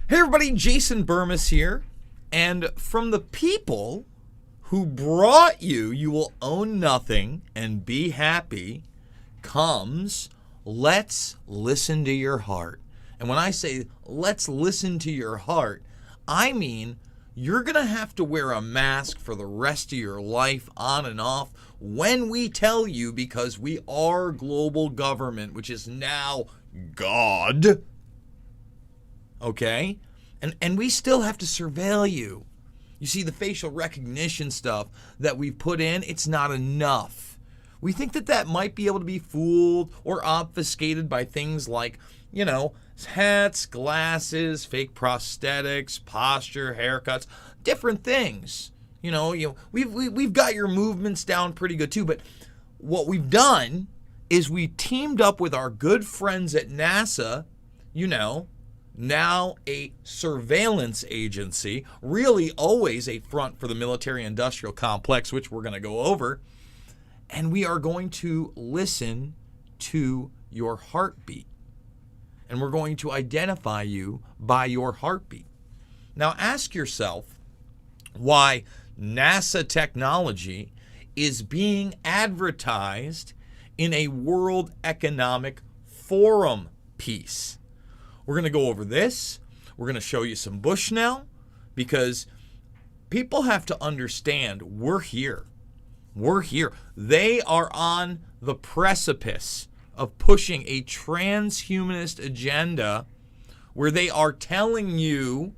Hey everybody, Jason Burmis here, and from the people who brought you You Will Own Nothing and Be Happy comes let's listen to your heart. And when I say let's listen to your heart, I mean you're going to have to wear a mask for the rest of your life on and off when we tell you, because we are global government, which is now God. Okay? And we still have to surveil you. You see, the facial recognition stuff that we've put in, it's not enough. We think that might be able to be fooled or obfuscated by things like, hats, glasses, fake prosthetics, posture, haircuts, different things. We've got your movements down pretty good too, but what we've done is we teamed up with our good friends at NASA, now a surveillance agency, really always a front for the military-industrial complex, which we're going to go over, and we are going to listen to your heartbeat, and we're going to identify you by your heartbeat. Now ask yourself why NASA technology is being advertised in a World Economic Forum piece. We're going to go over this. We're going to show you some Bushnell, because people have to understand we're here. We're here. They are on the precipice of pushing a transhumanist agenda where they are telling you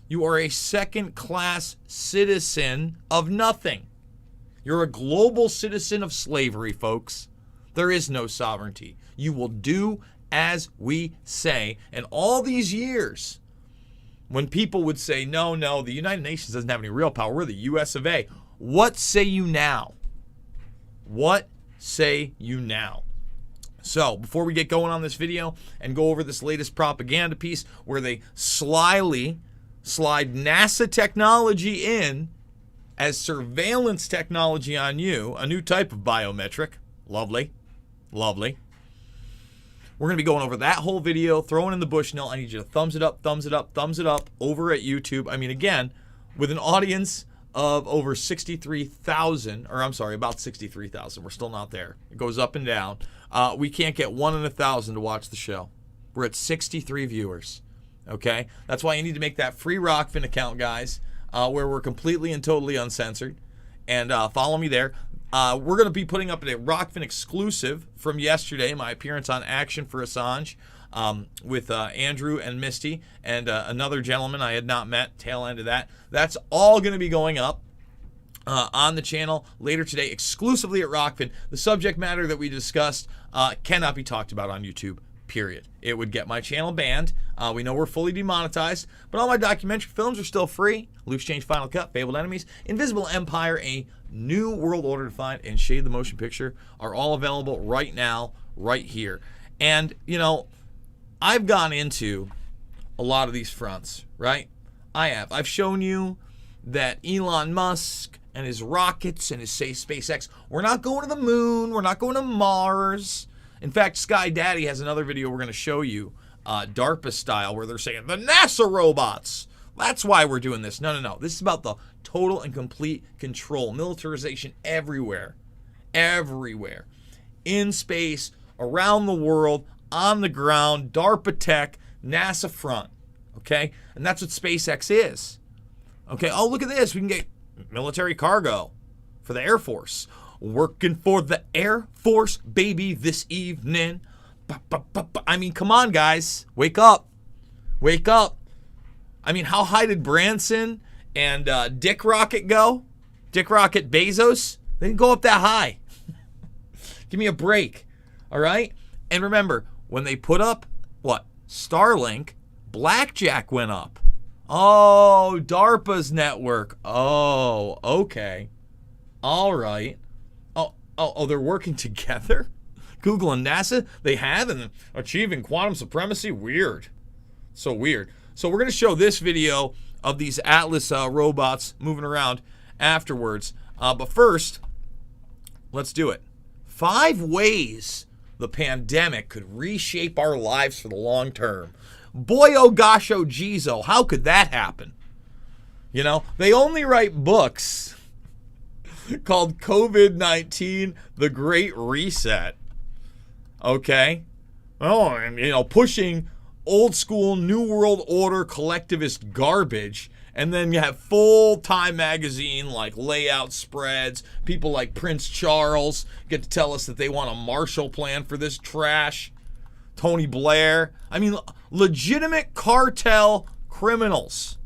you are a second-class citizen of nothing. You're a global citizen of slavery, folks. There is no sovereignty. You will do as we say. And all these years, when people would say, no, the United Nations doesn't have any real power, we're the US of A. What say you now? What say you now? So before we get going on this video and go over this latest propaganda piece where they slyly slide NASA technology in as surveillance technology on you, a new type of biometric. Lovely. We're going to be going over that whole video, throwing in the Bushnell. I need you to thumbs it up over at YouTube. I mean, again, with an audience of over 63,000, or I'm sorry, about 63,000. We're still not there. It goes up and down. We can't get 1 in 1,000 to watch the show. We're at 63 viewers. Okay? That's why you need to make that free Rockfin account, guys, where we're completely and totally uncensored. And follow me there. We're going to be putting up a Rockfin exclusive from yesterday, my appearance on Action for Assange, with Andrew and Misty and another gentleman I had not met, tail end of that. That's all going to be going up on the channel later today, exclusively at Rockfin. The subject matter that we discussed cannot be talked about on YouTube, period. It would get my channel banned. We know we're fully demonetized, but all my documentary films are still free. Loose Change, Final Cut, Fabled Enemies, Invisible Empire, A New World Order Defined, and Shade the Motion Picture are all available right now, right here. And, I've gone into a lot of these fronts, right? I have. I've shown you that Elon Musk and his rockets and his SpaceX, we're not going to the moon, we're not going to Mars. In fact, Sky Daddy has another video we're going to show you, DARPA style, where they're saying the NASA robots. That's why we're doing this. No. This is about the total and complete control, militarization everywhere. In space, around the world, on the ground, DARPA tech, NASA front. Okay? And that's what SpaceX is. Okay? Oh, look at this. We can get military cargo for the Air Force. Working for the Air Force, baby, this evening. I mean, come on, guys. Wake up. I mean, how high did Branson and Dick Rocket go? Dick Rocket Bezos? They didn't go up that high. Give me a break. All right? And remember, when they put up, Starlink, Blackjack went up. Oh, DARPA's network. Oh, okay. All right. Oh, they're working together? Google and NASA, they have, and achieving quantum supremacy? Weird. So weird. So we're going to show this video of these Atlas robots moving around afterwards. But first, let's do it. 5 ways the pandemic could reshape our lives for the long term. Boy, oh gosh, oh geez, oh, how could that happen? You know, they only write books called COVID-19, The Great Reset. Okay? Oh, and, you know, pushing old school New World Order collectivist garbage. And then you have full-time magazine, like layout spreads. People like Prince Charles get to tell us that they want a Marshall Plan for this trash. Tony Blair. I mean, legitimate cartel criminals.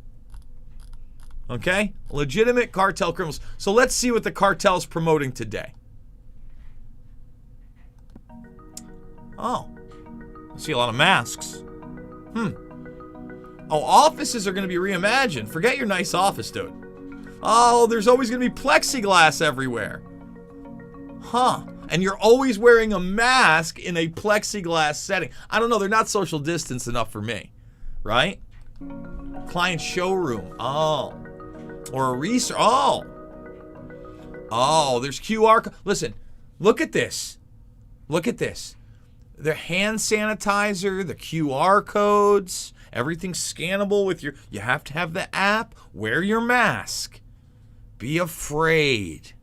Okay? Legitimate cartel criminals. So let's see what the cartel's promoting today. Oh. I see a lot of masks. Oh, offices are going to be reimagined. Forget your nice office, dude. Oh, there's always going to be plexiglass everywhere. Huh. And you're always wearing a mask in a plexiglass setting. I don't know. They're not social distance enough for me. Right? Client showroom. Oh. Or a research. Oh. Oh, there's QR. Listen, look at this. Look at this. The hand sanitizer, the QR codes. Everything's scannable with your... You have to have the app. Wear your mask. Be afraid.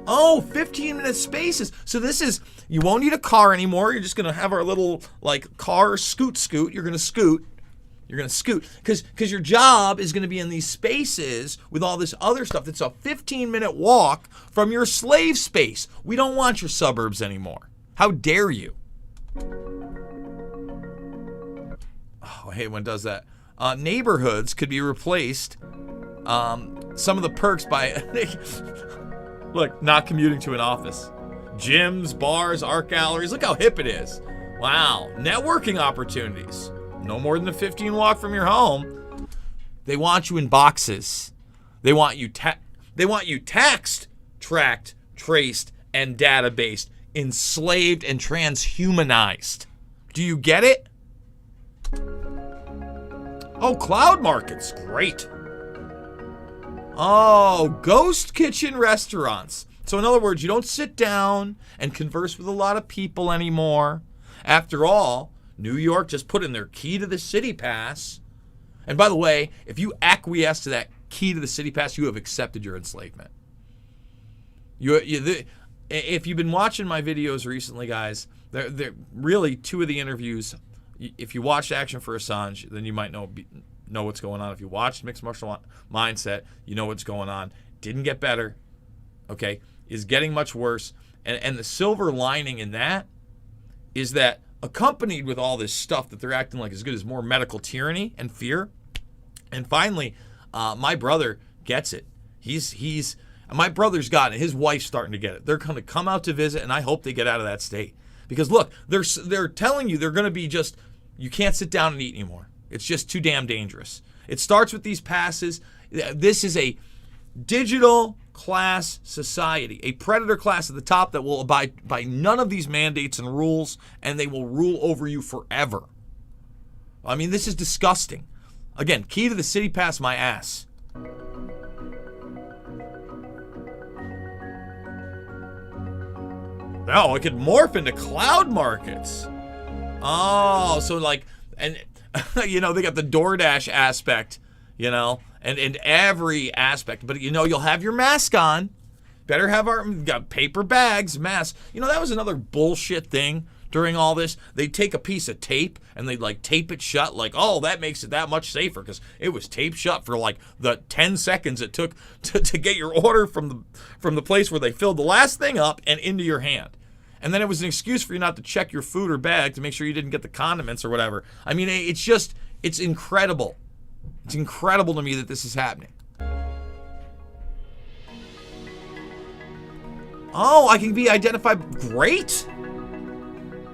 Oh, 15-minute spaces. So this is... You won't need a car anymore. You're just going to have our little, like, car scoot. You're going to scoot. You're going to scoot. Because your job is going to be in these spaces with all this other stuff. It's a 15-minute walk from your slave space. We don't want your suburbs anymore. How dare you? Oh, I hate when it does that. Neighborhoods could be replaced. Some of the perks by look, not commuting to an office. Gyms, bars, art galleries. Look how hip it is. Wow. Networking opportunities. No more than a 15 walk from your home. They want you in boxes. They want you taxed, tracked, traced, and databased. Enslaved and transhumanized. Do you get it? Oh, cloud markets. Great. Oh, ghost kitchen restaurants. So in other words, you don't sit down and converse with a lot of people anymore. After all, New York just put in their key to the city pass. And by the way, if you acquiesce to that key to the city pass, you have accepted your enslavement. If you've been watching my videos recently, guys, they're really two of the interviews. If you watched Action for Assange, then you might know what's going on. If you watched Mixed Martial Mindset, you know what's going on. Didn't get better, okay? Is getting much worse. And the silver lining in that is that accompanied with all this stuff that they're acting like as good as more medical tyranny and fear. And finally, my brother gets it. My brother's got it. His wife's starting to get it. They're going to come out to visit, and I hope they get out of that state. Because look, they're telling you they're going to be just, you can't sit down and eat anymore. It's just too damn dangerous. It starts with these passes. This is a digital class society, a predator class at the top that will abide by none of these mandates and rules, and they will rule over you forever. I mean, this is disgusting. Again, key to the city pass, my ass. Oh, it could morph into cloud markets. Oh, so like, and you know, they got the DoorDash aspect, you know, and every aspect. But, you know, you'll have your mask on. Better have got paper bags, masks. You know, that was another bullshit thing during all this. They'd take a piece of tape and they'd like tape it shut, like, oh, that makes it that much safer because it was taped shut for like the 10 seconds it took to get your order from the place where they filled the last thing up and into your hand. And then it was an excuse for you not to check your food or bag to make sure you didn't get the condiments or whatever. I mean, it's incredible. It's incredible to me that this is happening. Oh, I can be identified. Great.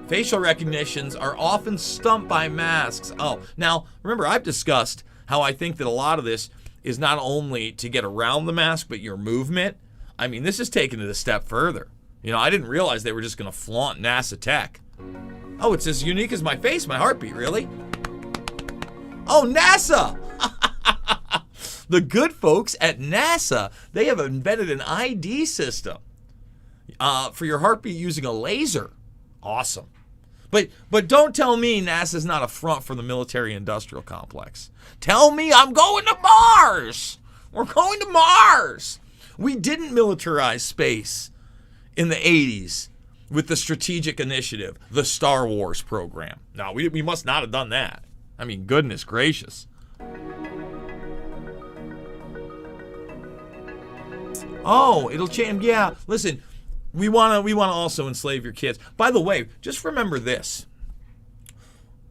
Facial recognitions are often stumped by masks. Oh, now, remember, I've discussed how I think that a lot of this is not only to get around the mask, but your movement. I mean, this is taking it a step further. You know, I didn't realize they were just going to flaunt NASA tech. Oh, it's as unique as my face, my heartbeat, really? Oh, NASA! The good folks at NASA, they have invented an ID system for your heartbeat using a laser. Awesome. But don't tell me NASA's not a front for the military-industrial complex. Tell me I'm going to Mars. We're going to Mars. We didn't militarize space in the 80s with the strategic initiative, the Star Wars program. No, we must not have done that. I mean, goodness gracious. Oh, it'll change. Yeah, listen, we want to also enslave your kids. By the way, just remember this.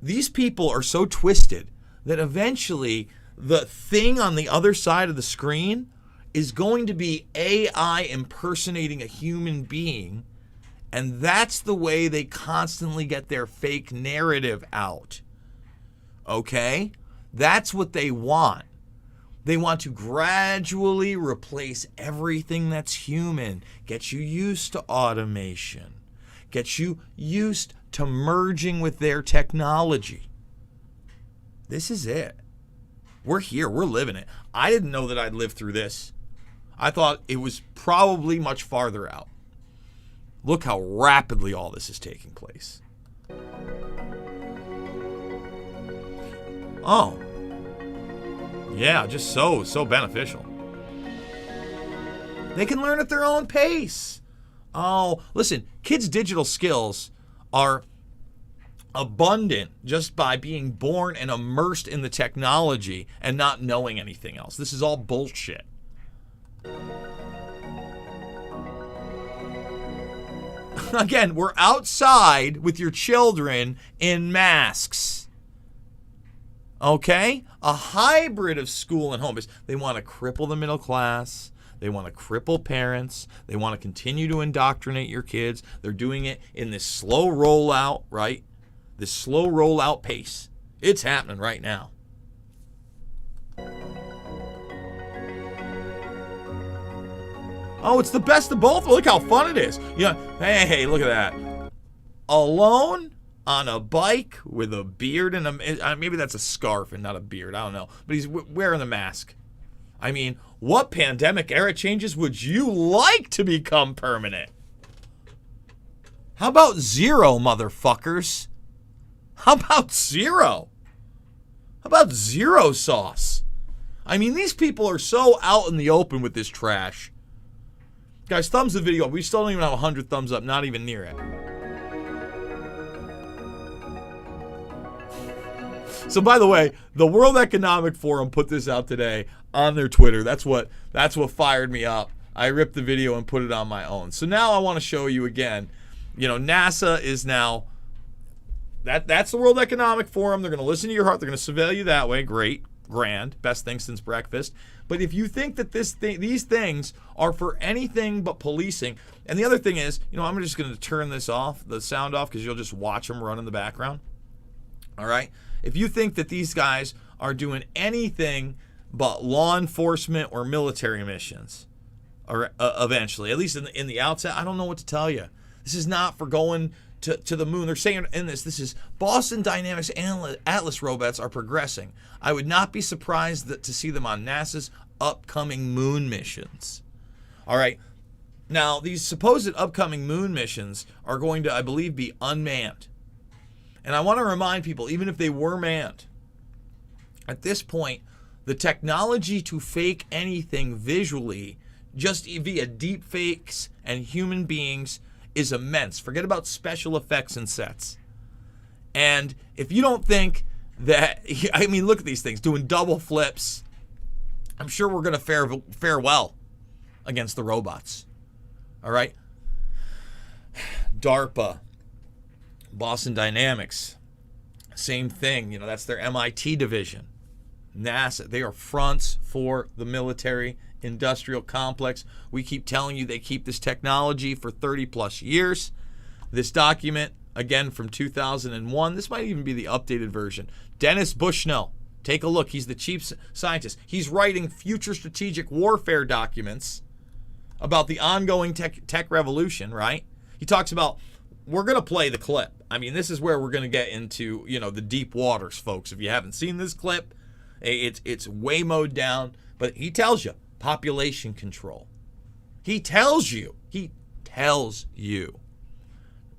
These people are so twisted that eventually the thing on the other side of the screen is going to be AI impersonating a human being, and that's the way they constantly get their fake narrative out. Okay? That's what they want. They want to gradually replace everything that's human, get you used to automation, get you used to merging with their technology. This is it. We're here. We're living it. I didn't know that I'd live through this. I thought it was probably much farther out. Look how rapidly all this is taking place. Oh. Yeah, just so beneficial. They can learn at their own pace. Oh, listen, kids' digital skills are abundant just by being born and immersed in the technology and not knowing anything else. This is all bullshit. Again, we're outside with your children in masks. Okay? A hybrid of school and home. They want to cripple the middle class. They want to cripple parents. They want to continue to indoctrinate your kids. They're doing it in this slow rollout, right? This slow rollout pace. It's happening right now. Oh, it's the best of both. Look how fun it is. Yeah. Hey, look at that. Alone on a bike with a beard and maybe that's a scarf and not a beard. I don't know. But he's wearing the mask. I mean, what pandemic era changes would you like to become permanent? How about zero, motherfuckers? How about zero? How about zero sauce? I mean, these people are so out in the open with this trash. Guys, thumbs the video up. We still don't even have 100 thumbs up. Not even near it. So, by the way, the World Economic Forum put this out today on their Twitter. That's what fired me up. I ripped the video and put it on my own. So now I want to show you again. You know, NASA is now... That's the World Economic Forum. They're going to listen to your heart. They're going to surveil you that way. Great. Grand. Best thing since breakfast. But if you think that these things are for anything but policing, and the other thing is, you know, I'm just going to turn this off, the sound off, because you'll just watch them run in the background. All right? If you think that these guys are doing anything but law enforcement or military missions, or eventually, at least in the outset, I don't know what to tell you. This is not for going to the moon. They're saying in this is Boston Dynamics Atlas robots are progressing. I would not be surprised to see them on NASA's upcoming moon missions. All right. Now, these supposed upcoming moon missions are going to, I believe, be unmanned. And I want to remind people, even if they were manned, at this point, the technology to fake anything visually, just via deep fakes and human beings, is immense. Forget about special effects and sets. And if you don't think that, I mean, look at these things, doing double flips. I'm sure we're going to fare well against the robots. All right? DARPA, Boston Dynamics, same thing. You know, that's their MIT division. NASA, they are fronts for the military industrial complex. We keep telling you they keep this technology for 30 plus years. This document, again from 2001, this might even be the updated version. Dennis Bushnell, take a look. He's the chief scientist. He's writing future strategic warfare documents about the ongoing tech revolution, right? He talks about, we're going to play the clip. I mean, this is where we're going to get into, you know, the deep waters, folks. If you haven't seen this clip, it's way mowed down, but he tells you population control. He tells you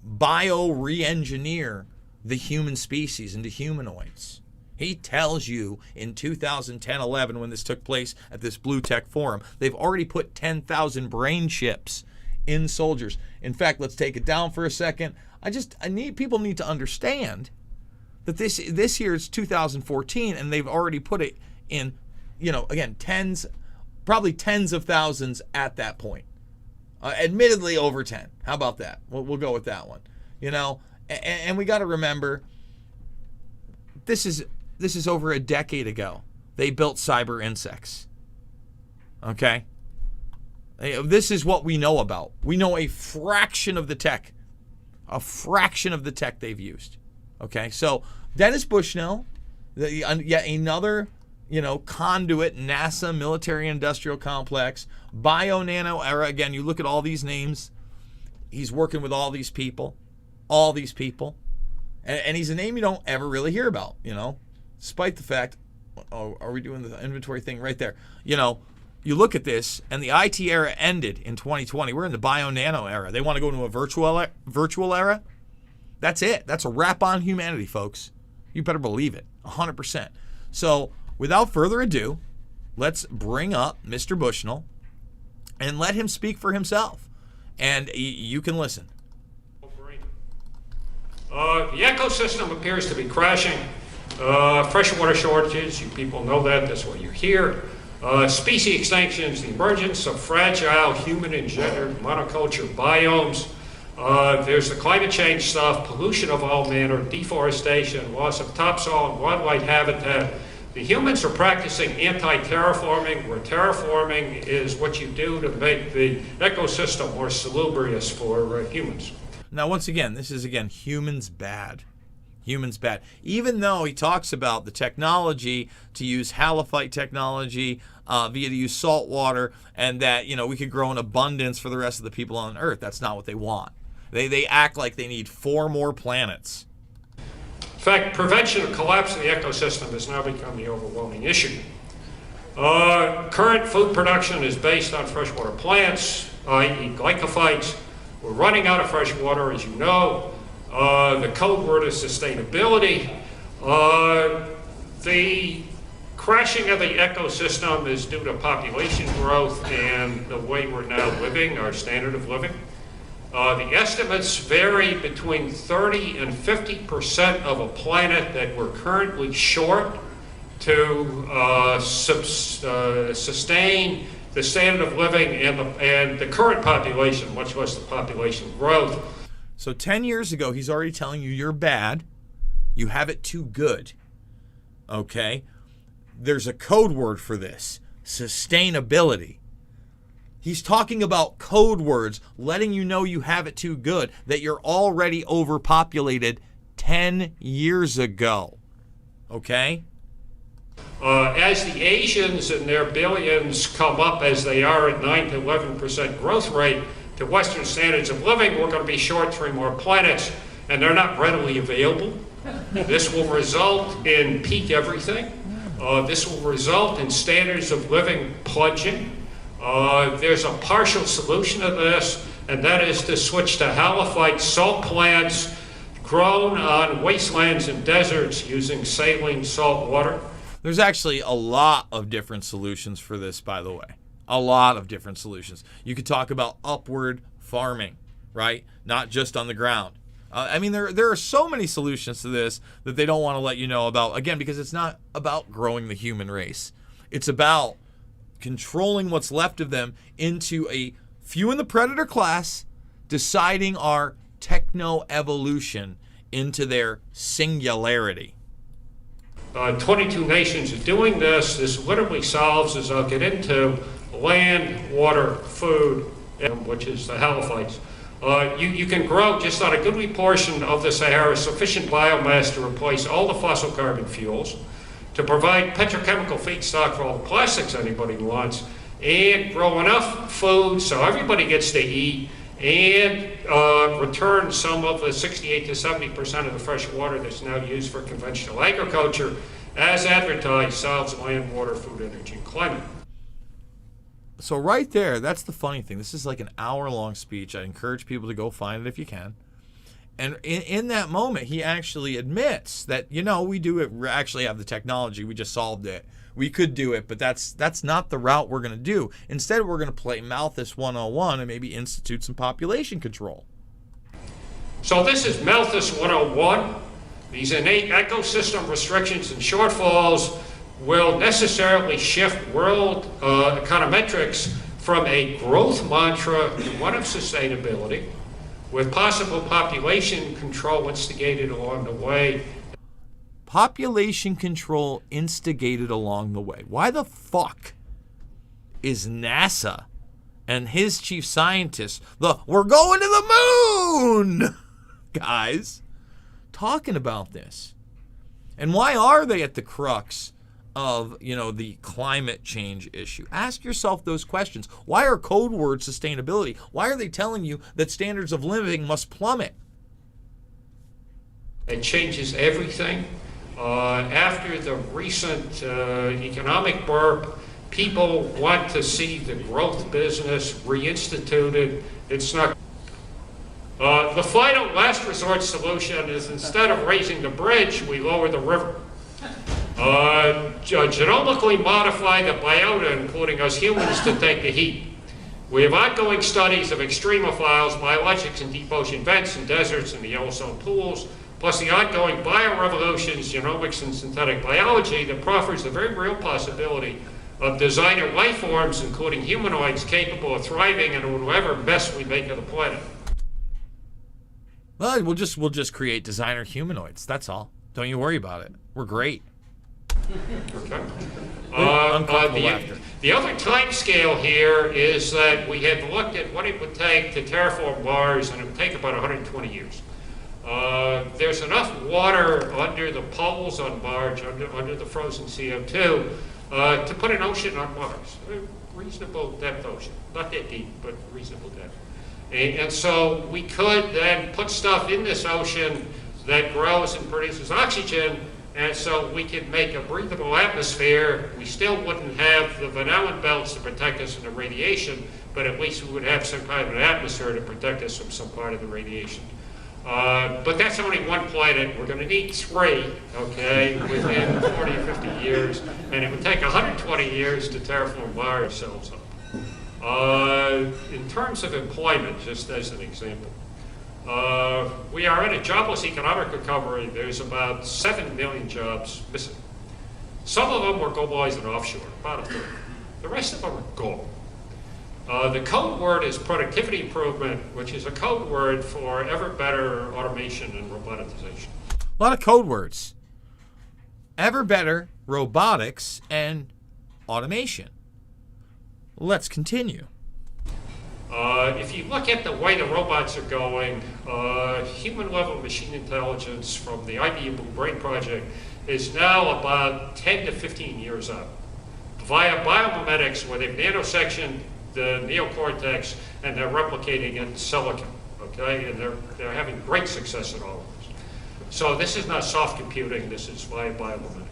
bio re-engineer the human species into humanoids. He tells you in 2010-11, when this took place at this Blue Tech Forum, they've already put 10,000 brain chips in soldiers. In fact, let's take it down for a second. People need to understand that this year is 2014, and they've already put it in, again, probably tens of thousands at that point. Admittedly, over 10. How about that? We'll go with that one. And we got to remember, this is over a decade ago. They built cyber insects. Okay? This is what we know about. We know a fraction of the tech. A fraction of the tech they've used. Okay? So, Dennis Bushnell, yet another, conduit, NASA military industrial complex, Nano Era. Again, you look at all these names. He's working with all these people. And he's a name you don't ever really hear about, despite the fact, are we doing the inventory thing right there? You look at this, and the IT era ended in 2020. We're in the Nano Era. They want to go into a virtual era? That's it. That's a wrap on humanity, folks. You better believe it, 100%. So, without further ado, let's bring up Mr. Bushnell and let him speak for himself. And you can listen. The ecosystem appears to be crashing. Freshwater shortages, you people know that, that's why you're here. Species extinctions, the emergence of fragile human-engendered monoculture biomes. There's the climate change stuff, pollution of all manner, deforestation, loss of topsoil and wildlife habitat. The humans are practicing anti-terraforming, where terraforming is what you do to make the ecosystem more salubrious for humans. Now, once again, this is, humans bad. Humans bad. Even though he talks about the technology to use halophyte technology to use salt water, and that, we could grow in abundance for the rest of the people on Earth. That's not what they want. They act like they need 4 more planets. In fact, prevention of collapse of the ecosystem has now become the overwhelming issue. Current food production is based on freshwater plants, i.e. glycophytes. We're running out of fresh water, as you know. The code word is sustainability. The crashing of the ecosystem is due to population growth and the way we're now living, our standard of living. The estimates vary between 30 and 50% of a planet that we're currently short to sustain the standard of living and the current population, much less the population growth. So 10 years ago, he's already telling you you're bad. You have it too good. Okay? There's a code word for this. Sustainability. He's talking about code words, letting you know you have it too good, that you're already overpopulated 10 years ago. Okay? As the Asians and their billions come up as they are at 9 to 11% growth rate to Western standards of living, we're going to be short 3 more planets, and they're not readily available. This will result in peak everything. This will result in standards of living plunging. There's a partial solution to this, and that is to switch to halophyte salt plants grown on wastelands and deserts using saline salt water. There's actually a lot of different solutions for this, by the way. A lot of different solutions. You could talk about upward farming, right? Not just on the ground. There are so many solutions to this that they don't want to let you know about, again, because it's not about growing the human race. It's about controlling what's left of them into a few in the predator class, deciding our techno-evolution into their singularity. 22 nations are doing this. This literally solves, as I'll get into, land, water, food, which is the halophytes. You can grow just on a goodly portion of the Sahara sufficient biomass to replace all the fossil carbon fuels, to provide petrochemical feedstock for all the plastics anybody wants, and grow enough food so everybody gets to eat, and return some of the 68 to 70% of the fresh water that's now used for conventional agriculture, as advertised, solves land, water, food, energy, and climate. So right there, that's the funny thing. This is like an hour-long speech. I encourage people to go find it if you can. And in that moment, he actually admits that, we do it. We actually have the technology. We just solved it. We could do it, but that's not the route we're going to do. Instead, we're going to play Malthus 101 and maybe institute some population control. So this is Malthus 101. These innate ecosystem restrictions and shortfalls will necessarily shift world econometrics from a growth mantra to one of sustainability, with possible population control instigated along the way. Population control instigated along the way. Why the fuck is NASA and his chief scientist, we're going to the moon guys, talking about this? And why are they at the crux of, the climate change issue? Ask yourself those questions. Why are code words sustainability? Why are they telling you that standards of living must plummet? It changes everything. After the recent economic burp, people want to see the growth business reinstituted. It's not. The final last resort solution is, instead of raising the bridge, we lower the river. Genomically modify the biota, including us humans, to take the heat. We have ongoing studies of extremophiles, biologics in deep ocean vents and deserts and the Yellowstone pools, plus the ongoing biorevolutions, genomics and synthetic biology, that proffers the very real possibility of designer life forms, including humanoids, capable of thriving in whatever mess we make of the planet. Well, we'll just create designer humanoids. That's all. Don't you worry about it. We're great. Okay. Uncomfortable laughter. The other time scale here is that we have looked at what it would take to terraform Mars, and it would take about 120 years. There's enough water under the poles on Mars, under the frozen CO2, to put an ocean on Mars. A reasonable depth ocean. Not that deep, but reasonable depth. And so we could then put stuff in this ocean that grows and produces oxygen, and so we could make a breathable atmosphere. We still wouldn't have the Van Allen belts to protect us from the radiation, but at least we would have some kind of an atmosphere to protect us from some part of the radiation. But that's only one planet. We're going to need 3, okay, within 40 or 50 years, and it would take 120 years to terraform Mars ourselves up. In terms of employment, just as an example, we are in a jobless economic recovery. There's about 7 million jobs missing. Some of them were globalized and offshore, about a third. The rest of them are gone. The code word is productivity improvement, which is a code word for ever better automation and robotization. A lot of code words. Ever better robotics and automation. Let's continue. If you look at the way the robots are going, human-level machine intelligence from the IBM Blue Brain Project is now about 10 to 15 years out. Via biomimetics, where they've nanosectioned the neocortex and they're replicating in silicon, okay? And they're having great success at all of this. So this is not soft computing, this is via biomimetics.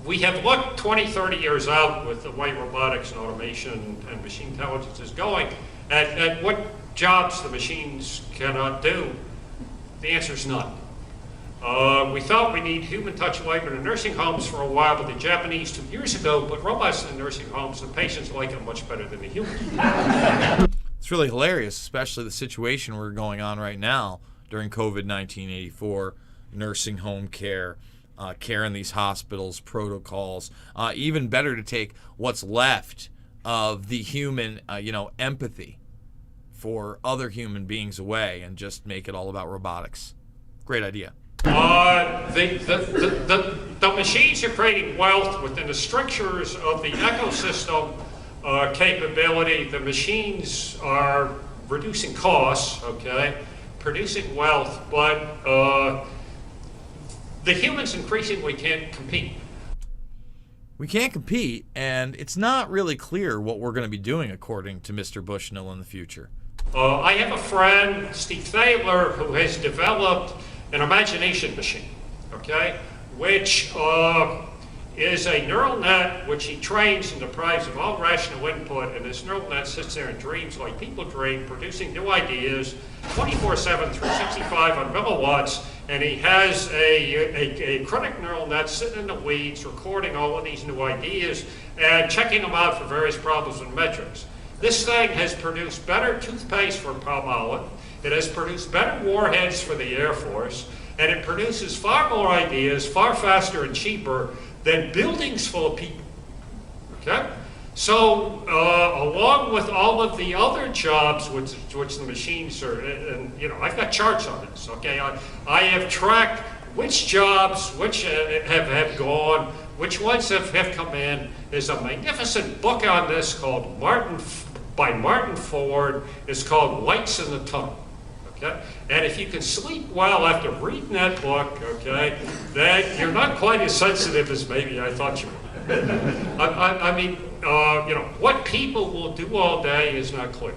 We have looked 20, 30 years out with the way robotics and automation and machine intelligence is going at what jobs the machines cannot do. The answer is none. We thought we need human touch labor in nursing homes for a while, but the Japanese 2 years ago put robots in nursing homes, and patients like them much better than the humans. It's really hilarious, especially the situation we're going on right now during COVID-19 84, nursing home care. Care in these hospitals, protocols. Even better to take what's left of the human, empathy for other human beings away and just make it all about robotics. Great idea. The machines are creating wealth within the strictures of the ecosystem capability. The machines are reducing costs, okay, producing wealth, but the humans increasingly can't compete. We can't compete, and it's not really clear what we're going to be doing, according to Mr. Bushnell, in the future. I have a friend, Steve Thaler, who has developed an imagination machine, okay, which is a neural net which he trains and deprives of all rational input, and this neural net sits there and dreams like people dream, producing new ideas 24/7, 365 on milliwatts, and he has a critic neural net sitting in the weeds recording all of these new ideas and checking them out for various problems and metrics. This thing has produced better toothpaste for Palmolive, it has produced better warheads for the Air Force, and it produces far more ideas, far faster and cheaper than buildings full of people, okay? So, along with all of the other jobs which the machines are, and you know, I've got charts on this, okay? I have tracked which jobs, which have gone, which ones have come in. There's a magnificent book on this called by Martin Ford. It's called Lights in the Tunnel. Okay? And if you can sleep well after reading that book, okay, then you're not quite as sensitive as maybe I thought you were. I mean, you know, what people will do all day is not clear.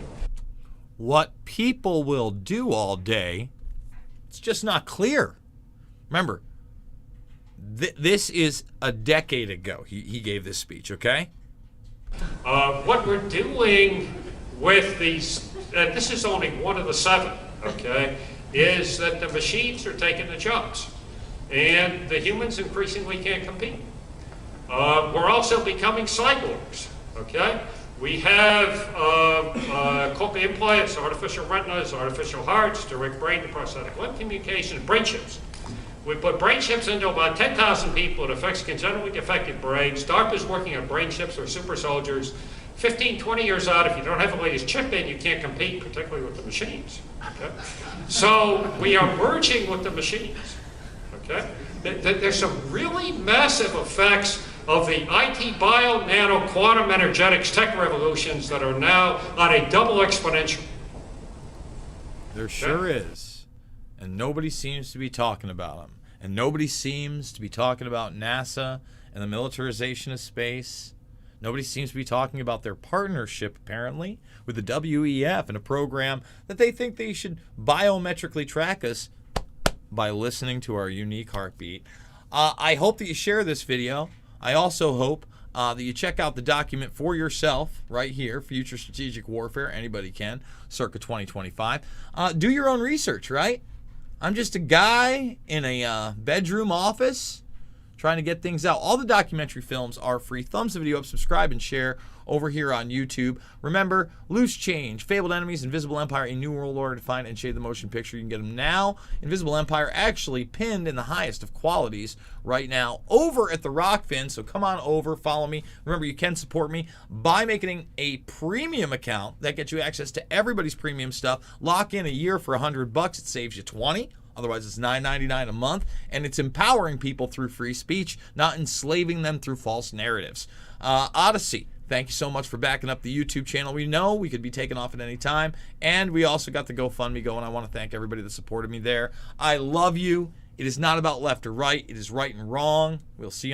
What people will do all day, it's just not clear. Remember, this is a decade ago he gave this speech, okay? What we're doing with these, and this is only one of the 7, okay, is that the machines are taking the jobs, and the humans increasingly can't compete. We're also becoming cyborgs, okay? We have cochlear implants, artificial retinas, artificial hearts, direct brain to prosthetic limb communication, brain chips. We put brain chips into about 10,000 people. It affects congenitally defective brains. DARPA is working on brain chips for super soldiers. 15, 20 years out, if you don't have the latest chip in, you can't compete, particularly with the machines. Okay? So we are merging with the machines. Okay? There's some really massive effects of the IT, bio, nano, quantum energetics tech revolutions that are now on a double exponential. There sure is. And nobody seems to be talking about them. And nobody seems to be talking about NASA and the militarization of space. Nobody seems to be talking about their partnership, apparently, with the WEF and a program that they think they should biometrically track us by listening to our unique heartbeat. I hope that you share this video. I also hope that you check out the document for yourself right here, Future Strategic Warfare. Anybody can, circa 2025. Do your own research, right? I'm just a guy in a bedroom office trying to get things out. All the documentary films are free. Thumbs the video up, subscribe, and share over here on YouTube. Remember, Loose Change, Fabled Enemies, Invisible Empire, A New World Order to Find and Shade the Motion Picture. You can get them now. Invisible Empire actually pinned in the highest of qualities right now over at the Rockfin, so come on over, follow me. Remember, you can support me by making a premium account. That gets you access to everybody's premium stuff. Lock in a year for $100. It saves you $20. Otherwise, it's $9.99 a month, and it's empowering people through free speech, not enslaving them through false narratives. Odyssey, thank you so much for backing up the YouTube channel. We know we could be taken off at any time, and we also got the GoFundMe going. I want to thank everybody that supported me there. I love you. It is not about left or right. It is right and wrong. We'll see you.